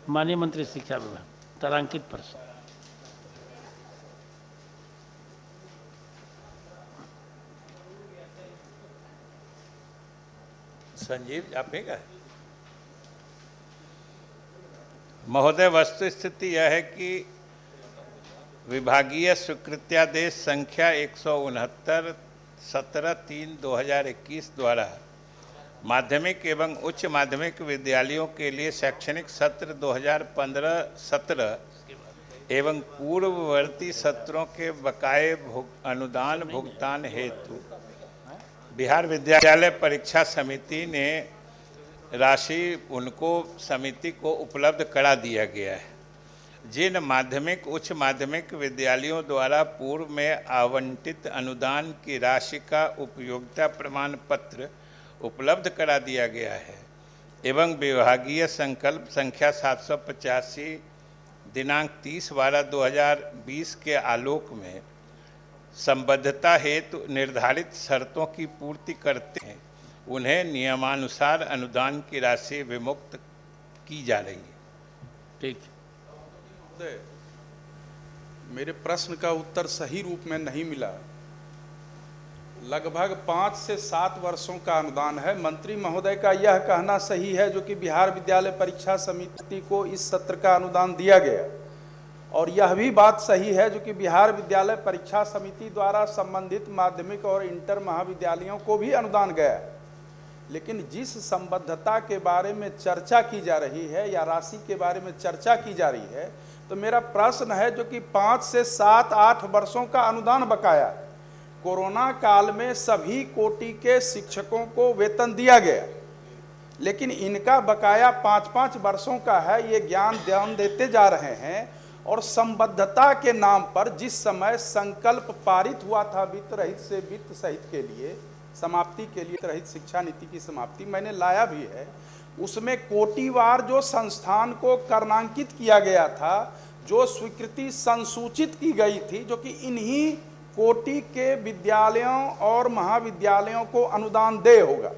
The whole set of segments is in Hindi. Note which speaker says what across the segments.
Speaker 1: माननीय मंत्री शिक्षा विभाग, तारांकित प्रश्न।
Speaker 2: संजीव जापेगा। महोदय, वस्तु स्थिति यह है कि विभागीय स्वीकृत्यादेश संख्या 169 17/3/2021 द्वारा माध्यमिक एवं उच्च माध्यमिक विद्यालयों के लिए शैक्षणिक सत्र 2015-17 एवं पूर्ववर्ती सत्रों के बकाये अनुदान भुगतान हेतु बिहार विद्यालय परीक्षा समिति ने राशि उनको समिति को उपलब्ध करा दिया गया है। जिन माध्यमिक उच्च माध्यमिक विद्यालयों द्वारा पूर्व में आवंटित अनुदान की राशि का उपयोगिता प्रमाण पत्र उपलब्ध करा दिया गया है एवं विभागीय संकल्प संख्या 785 दिनांक 30/12/2020 के आलोक में संबद्धता हेतु निर्धारित शर्तों की पूर्ति करते हैं, उन्हें नियमानुसार अनुदान की राशि विमुक्त की जा रही है।
Speaker 1: ठीक।
Speaker 3: मेरे प्रश्न का उत्तर सही रूप में नहीं मिला। लगभग 5 से 7 वर्षों का अनुदान है। मंत्री महोदय का यह कहना सही है जो कि बिहार विद्यालय परीक्षा समिति को इस सत्र का अनुदान दिया गया, और यह भी बात सही है जो कि बिहार विद्यालय परीक्षा समिति द्वारा संबंधित माध्यमिक और इंटर महाविद्यालयों को भी अनुदान गया। लेकिन जिस संबद्धता के बारे में चर्चा की जा रही है या राशि के बारे में चर्चा की जा रही है, तो मेरा प्रश्न है जो कि 5 से 7-8 वर्षों का अनुदान बकाया। कोरोना काल में सभी कोटि के शिक्षकों को वेतन दिया गया, लेकिन इनका बकाया 5-5 वर्षों का है। ये ज्ञान ध्यान देते जा रहे हैं, और संबद्धता के नाम पर जिस समय संकल्प पारित हुआ था वित्त रहित से वित्त सहित के लिए समाप्ति के लिए, रहित शिक्षा नीति की समाप्ति मैंने लाया भी है, उसमें कोटिवार जो संस्थान को कर्णांकित किया गया था, जो स्वीकृति संसूचित की गई थी, जो कि इन्हीं कोटि के विद्यालयों और महाविद्यालयों को अनुदान दे होगा,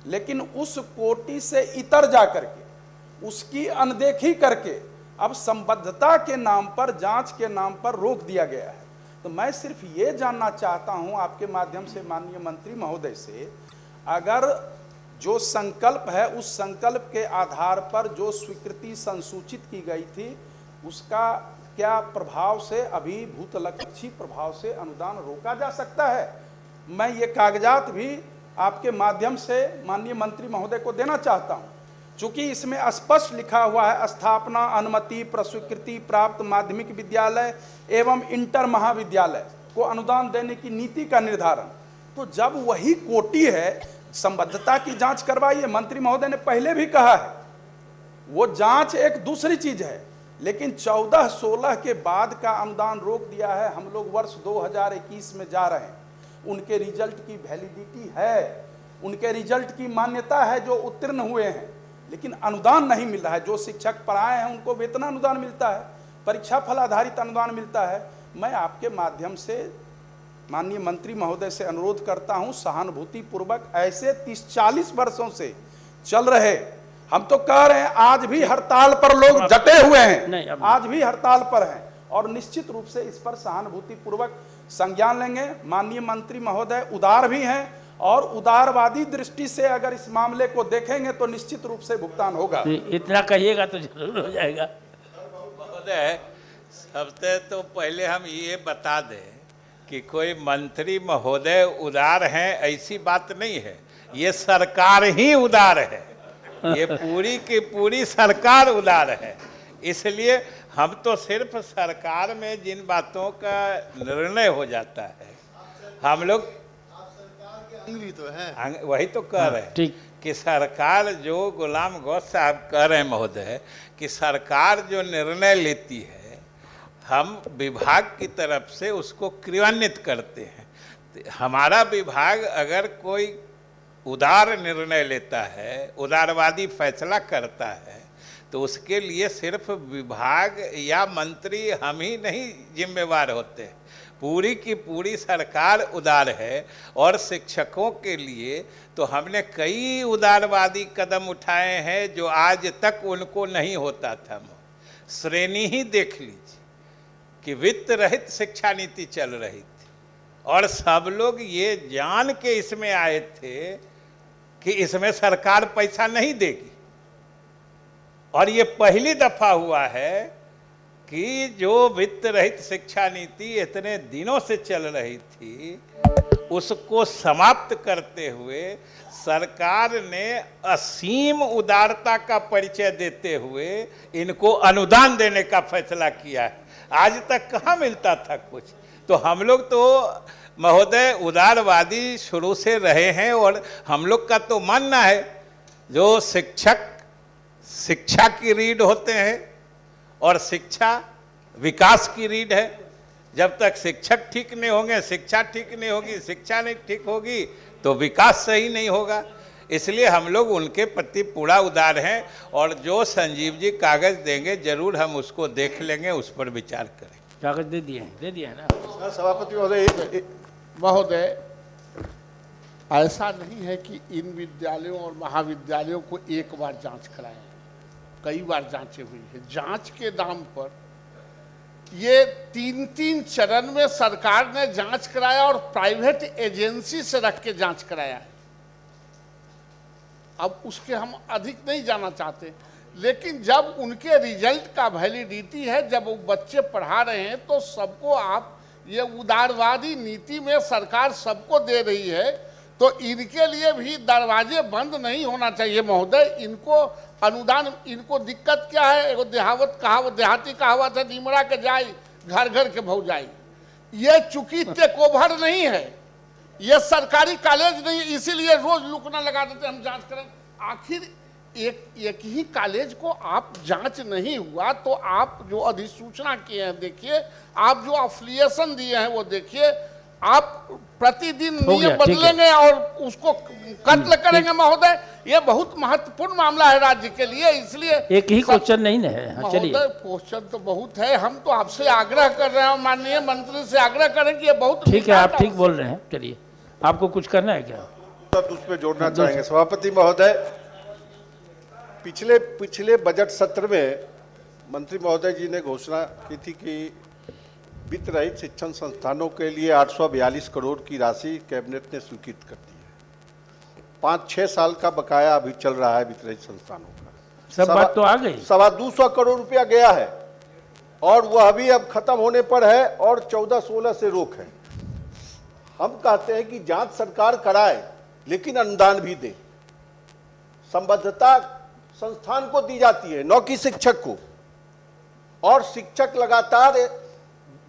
Speaker 3: लेकिन उस कोटि से इतर जा करके उसकी अनदेखी करके अब संबद्धता के नाम पर, जांच के नाम पर रोक दिया गया है। तो मैं सिर्फ ये जानना चाहता हूं आपके माध्यम से माननीय मंत्री महोदय से, अगर जो संकल्प है उस संकल्प के आधार पर जो स्वीकृति संसूचित की गई थी, उसका क्या प्रभाव से, अभिभूतलक्षी प्रभाव से अनुदान रोका जा सकता है? मैं ये कागजात भी आपके माध्यम से माननीय मंत्री महोदय को देना चाहता हूं, चूंकि इसमें स्पष्ट लिखा हुआ है स्थापना, अनुमति, प्रस्वीकृति प्राप्त माध्यमिक विद्यालय एवं इंटर महाविद्यालय को अनुदान देने की नीति का निर्धारण। तो जब वही कोटि है, संबद्धता की जांच करवाइए। मंत्री महोदय ने पहले भी कहा है, वो जांच एक दूसरी चीज है, लेकिन 14-16 के बाद का अनुदान रोक दिया है। हम लोग वर्ष 2021 में जा रहे हैं, उनके रिजल्ट की वैलिडिटी है, उनके रिजल्ट की मान्यता है जो उत्तीर्ण हुए हैं, लेकिन अनुदान नहीं मिल रहा है। जो शिक्षक पढ़ाए हैं उनको वेतन अनुदान मिलता है, परीक्षा फल आधारित अनुदान मिलता है। मैं आपके माध्यम से माननीय मंत्री महोदय से अनुरोध करता हूं, सहानुभूति पूर्वक ऐसे 30-40 वर्षों से चल रहे, हम तो कह रहे हैं आज भी हड़ताल पर लोग डटे हुए हैं, आज भी हड़ताल पर हैं, और निश्चित रूप से इस पर सहानुभूति पूर्वक संज्ञान लेंगे। माननीय मंत्री महोदय उदार भी हैं, और उदारवादी दृष्टि से अगर इस मामले को देखेंगे तो निश्चित रूप से भुगतान होगा।
Speaker 1: इतना कहिएगा तो जरूर हो जाएगा।
Speaker 2: महोदय, सबसे तो पहले हम ये बता दें कि कोई मंत्री महोदय उदार हैं ऐसी बात नहीं है, ये सरकार ही उदार है, ये पूरी की पूरी सरकार उदार है। इसलिए हम तो सिर्फ सरकार में जिन बातों का निर्णय हो जाता है, हम लोग
Speaker 4: भी तो है,
Speaker 2: वही तो कह रहे हैं कि सरकार जो गुलाम गौस साहब कह रहे हैं महोदय, कि सरकार जो निर्णय लेती है हम विभाग की तरफ से उसको क्रियान्वित करते हैं। हमारा विभाग अगर कोई उदार निर्णय लेता है, उदारवादी फैसला करता है, तो उसके लिए सिर्फ विभाग या मंत्री हम ही नहीं जिम्मेवार होते हैं, पूरी की पूरी सरकार उदार है। और शिक्षकों के लिए तो हमने कई उदारवादी कदम उठाए हैं जो आज तक उनको नहीं होता था। श्रेणी ही देख लीजिए कि वित्त रहित शिक्षा नीति चल रही थी और सब लोग ये जान के इसमें आए थे कि इसमें सरकार पैसा नहीं देगी। और ये पहली दफा हुआ है कि जो वित्त रहित शिक्षा नीति इतने दिनों से चल रही थी उसको समाप्त करते हुए सरकार ने असीम उदारता का परिचय देते हुए इनको अनुदान देने का फैसला किया है। आज तक कहाँ मिलता था कुछ। तो हम लोग तो महोदय उदारवादी शुरू से रहे हैं और हम लोग का तो मानना है जो शिक्षक शिक्षा की रीढ़ होते हैं और शिक्षा विकास की रीढ़ है। जब तक शिक्षक ठीक नहीं होंगे, शिक्षा ठीक नहीं होगी, शिक्षा नहीं ठीक होगी तो विकास सही नहीं होगा। इसलिए हम लोग उनके प्रति पूरा उदार हैं और जो संजीव जी कागज देंगे जरूर हम उसको देख लेंगे, उस पर विचार करें।
Speaker 1: कागज दे दिए हैं ना
Speaker 4: सर, सभापति महोदय,
Speaker 5: महोदय, ऐसा नहीं है कि इन विद्यालयों और महाविद्यालयों को एक बार जांच कराएं, कई बार जांचें हुई है। जांच के नाम पर ये 3-3 चरण में सरकार ने जांच कराया और प्राइवेट एजेंसी से रख के जांच कराया है। अब उसके हम अधिक नहीं जाना चाहते, लेकिन जब उनके रिजल्ट का वैलिडिटी है, जब वो बच्चे पढ़ा रहे हैं तो सबको आप ये उदारवादी नीति में सरकार सबको दे रही है तो इनके लिए भी दरवाजे बंद नहीं होना चाहिए महोदय। इनको अनुदान, इनको दिक्कत क्या है? एगो देहाती कहावत है, निमरा के जाई घर घर के भौजाई। ये चूंकि टेक ओवर नहीं है, ये सरकारी कॉलेज नहीं, इसीलिए रोज लुकना लगा देते हम जांच करें। आखिर एक ही कॉलेज को आप जांच नहीं हुआ तो आप जो अधिसूचना किए हैं देखिए, आप जो अफिलिएशन दिए हैं वो देखिए, आप प्रतिदिन नियम बदलेंगे और उसको कत्ल करेंगे महोदय। ये बहुत महत्वपूर्ण मामला है राज्य के लिए, इसलिए
Speaker 1: एक ही क्वेश्चन नहीं है। चलिए,
Speaker 5: क्वेश्चन तो बहुत है। हम तो आपसे आग्रह कर रहे हैं, माननीय मंत्री से आग्रह करें कि ये बहुत
Speaker 1: ठीक है, आप ठीक बोल रहे हैं। चलिए, आपको कुछ करना है क्या?
Speaker 4: उस पे जोड़ना चाहेंगे सभापति महोदय। पिछले बजट सत्र में मंत्री महोदय जी ने घोषणा की थी कि वित्त रहित शिक्षण संस्थानों के लिए 842 करोड़ की राशि कैबिनेट ने स्वीकृत कर दी है। 5-6 साल का बकाया अभी चल रहा है वित्त रहित संस्थानों का।
Speaker 1: सब बात तो आ गई। 225
Speaker 4: करोड़ रुपया गया है और वह अभी अब खत्म होने पर है और 14-16 से रोक है। हम कहते हैं कि जांच सरकार कराए लेकिन अनुदान भी दे। संबद्धता संस्थान को दी जाती है, न कि शिक्षक को। और शिक्षक लगातार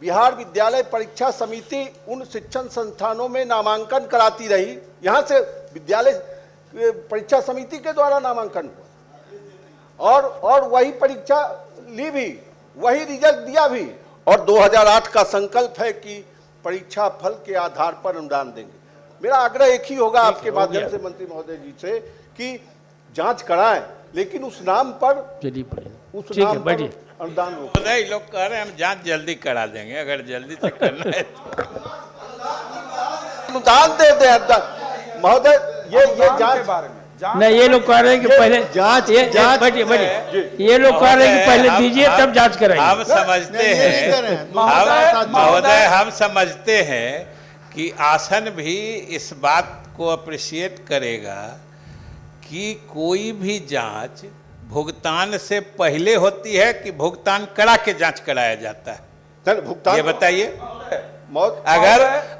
Speaker 4: बिहार विद्यालय परीक्षा समिति उन शिक्षण संस्थानों में नामांकन कराती रही। यहां से विद्यालय परीक्षा समिति के द्वारा नामांकन हुआ और वही परीक्षा ली भी, वही रिजल्ट दिया भी। और 2008 का संकल्प है कि परीक्षा फल के आधार पर अनुदान देंगे। मेरा आग्रह एक ही होगा आपके माध्यम से मंत्री महोदय जी से कि जांच कराएं, लेकिन उस नाम पर अनुदान
Speaker 2: महोदय लोग कह रहे हैं हम जांच जल्दी करा देंगे, अगर जल्दी से करना है तो
Speaker 4: अनुदान दे दे महोदय। ये जांच के बारे में
Speaker 1: नहीं, ये लोग कह रहे हैं कि पहले जांच ये लोग कह रहे हैं कि पहले दीजिए तब जांच कराएंगे।
Speaker 2: हम समझते हैं महोदय, हम समझते हैं कि आसन भी इस बात को अप्रिशिएट करेगा कि कोई भी जांच भुगतान से पहले होती है कि भुगतान करा के जांच कराया जाता है।
Speaker 4: भुगतान
Speaker 2: ये बताइए।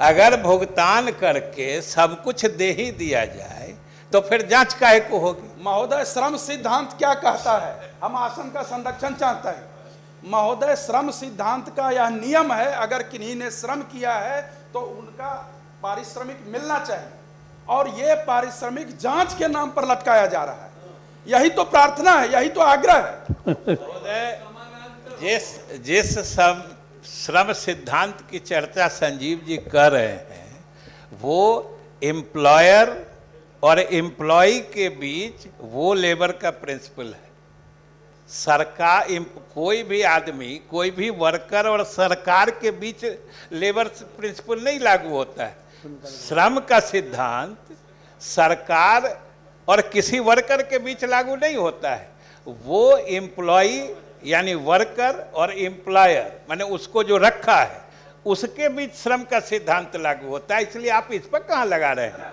Speaker 2: अगर भुगतान करके सब कुछ दे ही दिया जाए तो फिर जांच काहे को होगी?
Speaker 3: महोदय, श्रम सिद्धांत क्या कहता है? हम आसन का संरक्षण चाहते हैं महोदय। श्रम सिद्धांत का यह नियम है, अगर किन्हीं ने श्रम किया है तो उनका पारिश्रमिक मिलना चाहिए, और ये पारिश्रमिक जांच के नाम पर लटकाया जा रहा है। यही तो प्रार्थना है, यही तो आग्रह है।
Speaker 2: जिस श्रम सिद्धांत की चर्चा संजीव जी कर रहे हैं वो एम्प्लॉयर और एम्प्लॉय के बीच वो लेबर का प्रिंसिपल है सरकार कोई भी आदमी, कोई भी वर्कर और सरकार के बीच लेबर प्रिंसिपल नहीं लागू होता है। श्रम का सिद्धांत सरकार और किसी वर्कर के बीच लागू नहीं होता है। वो एम्प्लॉई यानी वर्कर और एम्प्लॉयर माने उसको जो रखा है उसके बीच श्रम का सिद्धांत लागू होता है। इसलिए आप इस पर कहाँ लगा रहे हैं?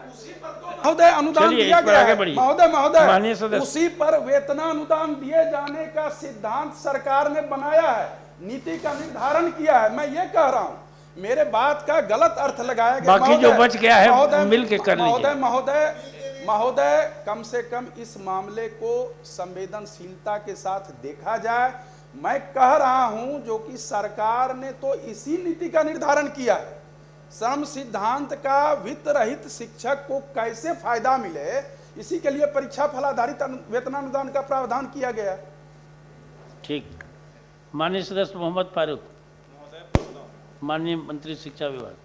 Speaker 3: महोदय अनुदान
Speaker 1: चलिए,
Speaker 3: दिया
Speaker 1: इस पर
Speaker 3: गया
Speaker 1: आगे
Speaker 3: है।
Speaker 1: बढ़िए।
Speaker 3: महोदय
Speaker 1: माननीय
Speaker 3: महोदय
Speaker 1: सदस्य।
Speaker 3: उसी पर वेतनानुदान दिए जाने का सिद्धांत सरकार ने बनाया है, नीति का निर्धारण किया है। मैं ये कह रहा हूँ, मेरे बात का गलत अर्थ लगाया गया।
Speaker 1: बाकी जो बच गया है
Speaker 3: महोदय,
Speaker 1: मिल के कर लीजिए।
Speaker 3: महोदय महोदय महोदय कम से कम इस मामले को संवेदनशीलता के साथ देखा जाए। मैं कह रहा हूं जो कि सरकार ने तो इसी नीति का निर्धारण किया है, श्रम सिद्धांत का वित्त रहित शिक्षक को कैसे फायदा मिले, इसी के लिए परीक्षा फल आधारित वेतनानुदान का प्रावधान किया गया।
Speaker 1: ठीक। माननीय सदस्य मोहम्मद फारूक, माननीय मंत्री शिक्षा विभाग।